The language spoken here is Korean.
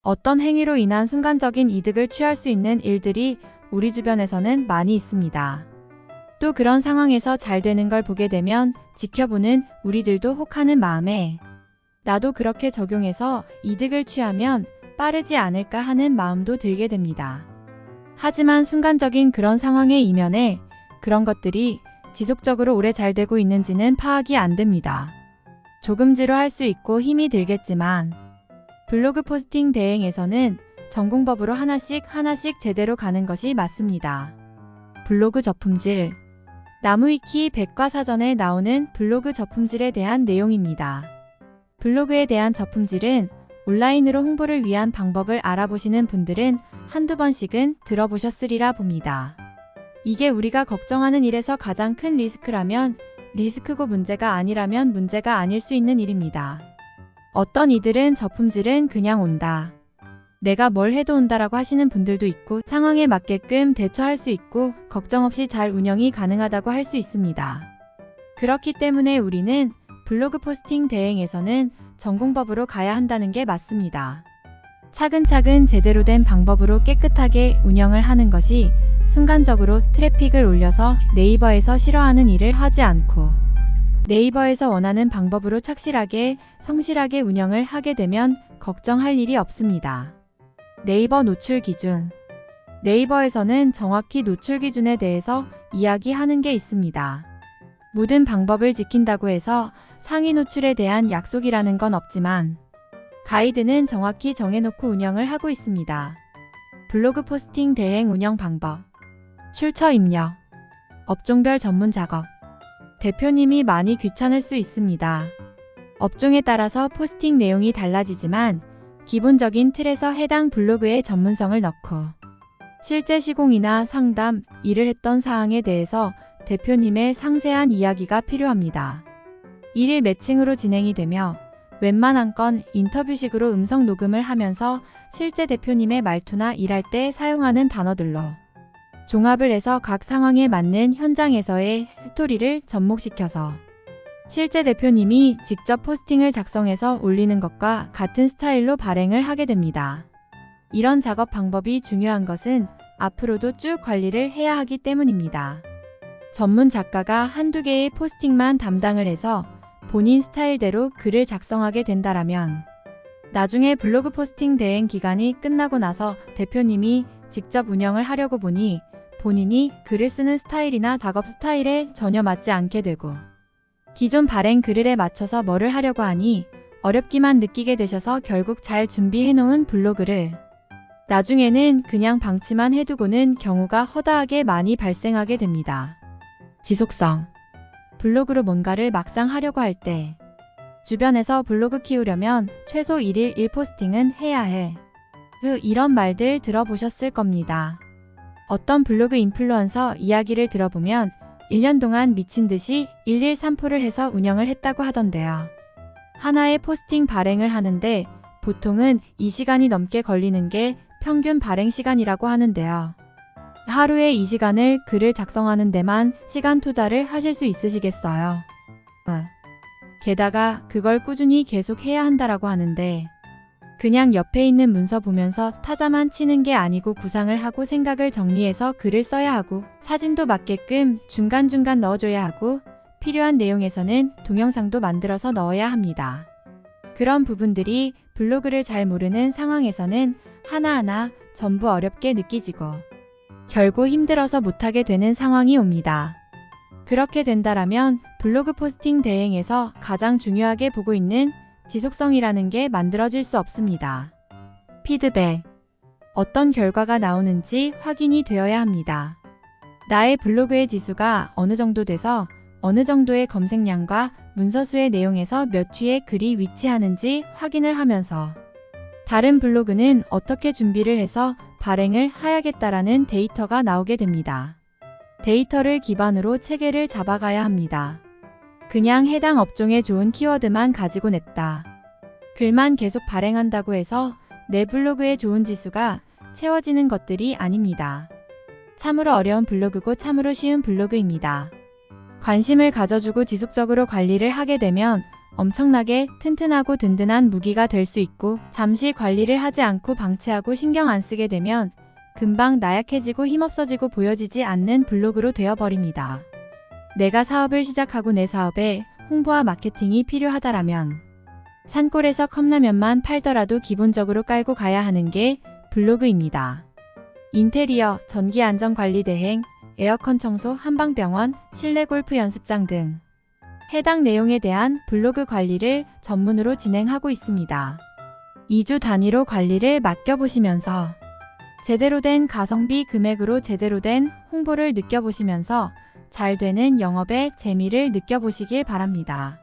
어떤 행위로 인한 순간적인 이득을 취할 수 있는 일들이 우리 주변에서는 많이 있습니다. 또 그런 상황에서 잘 되는 걸 보게 되면 지켜보는 우리들도 혹하는 마음에 나도 그렇게 적용해서 이득을 취하면 빠르지 않을까 하는 마음도 들게 됩니다. 하지만 순간적인 그런 상황의 이면에 그런 것들이 지속적으로 오래 잘 되고 있는지는 파악이 안 됩니다. 조금지로 할 수 있고 힘이 들겠지만 블로그 포스팅 대행에서는 전공법으로 하나씩 제대로 가는 것이 맞습니다. 블로그 저품질. 나무위키 백과사전에 나오는 블로그 저품질에 대한 내용입니다. 블로그에 대한 저품질은 온라인으로 홍보를 위한 방법을 알아보시는 분들은 한두 번씩은 들어보셨으리라 봅니다. 이게 우리가 걱정하는 일에서 가장 큰 리스크라면 리스크고 문제가 아니라면 문제가 아닐 수 있는 일입니다. 어떤 이들은 저품질은 그냥 온다. 내가 뭘 해도 온다라고 하시는 분들도 있고 상황에 맞게끔 대처할 수 있고 걱정 없이 잘 운영이 가능하다고 할 수 있습니다. 그렇기 때문에 우리는 블로그 포스팅 대행에서는 전공법으로 가야 한다는 게 맞습니다. 차근차근 제대로 된 방법으로 깨끗하게 운영을 하는 것이 순간적으로 트래픽을 올려서 네이버에서 싫어하는 일을 하지 않고 네이버에서 원하는 방법으로 착실하게 성실하게 운영을 하게 되면 걱정할 일이 없습니다. 네이버 노출 기준. 네이버에서는 정확히 노출 기준에 대해서 이야기하는 게 있습니다. 모든 방법을 지킨다고 해서 상위 노출에 대한 약속이라는 건 없지만 가이드는 정확히 정해놓고 운영을 하고 있습니다. 블로그 포스팅 대행 운영 방법. 출처 입력. 업종별 전문 작업. 대표님이 많이 귀찮을 수 있습니다. 업종에 따라서 포스팅 내용이 달라지지만 기본적인 틀에서 해당 블로그의 전문성을 넣고 실제 시공이나 상담, 일을 했던 사항에 대해서 대표님의 상세한 이야기가 필요합니다. 일일 매칭으로 진행이 되며 웬만한 건 인터뷰식으로 음성 녹음을 하면서 실제 대표님의 말투나 일할 때 사용하는 단어들로 종합을 해서 각 상황에 맞는 현장에서의 스토리를 접목시켜서 실제 대표님이 직접 포스팅을 작성해서 올리는 것과 같은 스타일로 발행을 하게 됩니다. 이런 작업 방법이 중요한 것은 앞으로도 쭉 관리를 해야 하기 때문입니다. 전문 작가가 한두 개의 포스팅만 담당을 해서 본인 스타일대로 글을 작성하게 된다라면 나중에 블로그 포스팅 대행 기간이 끝나고 나서 대표님이 직접 운영을 하려고 보니 본인이 글을 쓰는 스타일이나 작업 스타일에 전혀 맞지 않게 되고 기존 발행 글에 맞춰서 뭐를 하려고 하니 어렵기만 느끼게 되셔서 결국 잘 준비해놓은 블로그를 나중에는 그냥 방치만 해두고는 경우가 허다하게 많이 발생하게 됩니다. 지속성. 블로그로 뭔가를 막상 하려고 할 때 주변에서 블로그 키우려면 최소 1일 1포스팅은 해야 해. 이런 말들 들어보셨을 겁니다. 어떤 블로그 인플루언서 이야기를 들어보면 1년 동안 미친 듯이 1일 3포를 해서 운영을 했다고 하던데요. 하나의 포스팅 발행을 하는데 보통은 2시간이 넘게 걸리는 게 평균 발행 시간이라고 하는데요. 하루에 2시간을 글을 작성하는 데만 시간 투자를 하실 수 있으시겠어요? 게다가 그걸 꾸준히 계속 해야 한다라고 하는데 그냥 옆에 있는 문서 보면서 타자만 치는 게 아니고 구상을 하고 생각을 정리해서 글을 써야 하고 사진도 맞게끔 중간중간 넣어줘야 하고 필요한 내용에서는 동영상도 만들어서 넣어야 합니다. 그런 부분들이 블로그를 잘 모르는 상황에서는 하나하나 전부 어렵게 느끼지고 결국 힘들어서 못하게 되는 상황이 옵니다. 그렇게 된다라면 블로그 포스팅 대행에서 가장 중요하게 보고 있는 지속성이라는 게 만들어질 수 없습니다. 피드백. 어떤 결과가 나오는지 확인이 되어야 합니다. 나의 블로그의 지수가 어느 정도 돼서 어느 정도의 검색량과 문서수의 내용에서 몇 위의 글이 위치하는지 확인을 하면서 다른 블로그는 어떻게 준비를 해서 발행을 해야겠다라는 데이터가 나오게 됩니다. 데이터를 기반으로 체계를 잡아가야 합니다. 그냥 해당 업종에 좋은 키워드만 가지고 냈다. 글만 계속 발행한다고 해서 내 블로그에 좋은 지수가 채워지는 것들이 아닙니다. 참으로 어려운 블로그고 참으로 쉬운 블로그입니다. 관심을 가져주고 지속적으로 관리를 하게 되면 엄청나게 튼튼하고 든든한 무기가 될 수 있고, 잠시 관리를 하지 않고 방치하고 신경 안 쓰게 되면 금방 나약해지고 힘없어지고 보여지지 않는 블로그로 되어버립니다. 내가 사업을 시작하고 내 사업에 홍보와 마케팅이 필요하다라면 산골에서 컵라면만 팔더라도 기본적으로 깔고 가야 하는 게 블로그입니다. 인테리어, 전기 안전관리 대행, 에어컨 청소, 한방병원, 실내 골프 연습장 등 해당 내용에 대한 블로그 관리를 전문으로 진행하고 있습니다. 2주 단위로 관리를 맡겨보시면서 제대로 된 가성비 금액으로 제대로 된 홍보를 느껴보시면서 잘 되는 영업의 재미를 느껴보시길 바랍니다.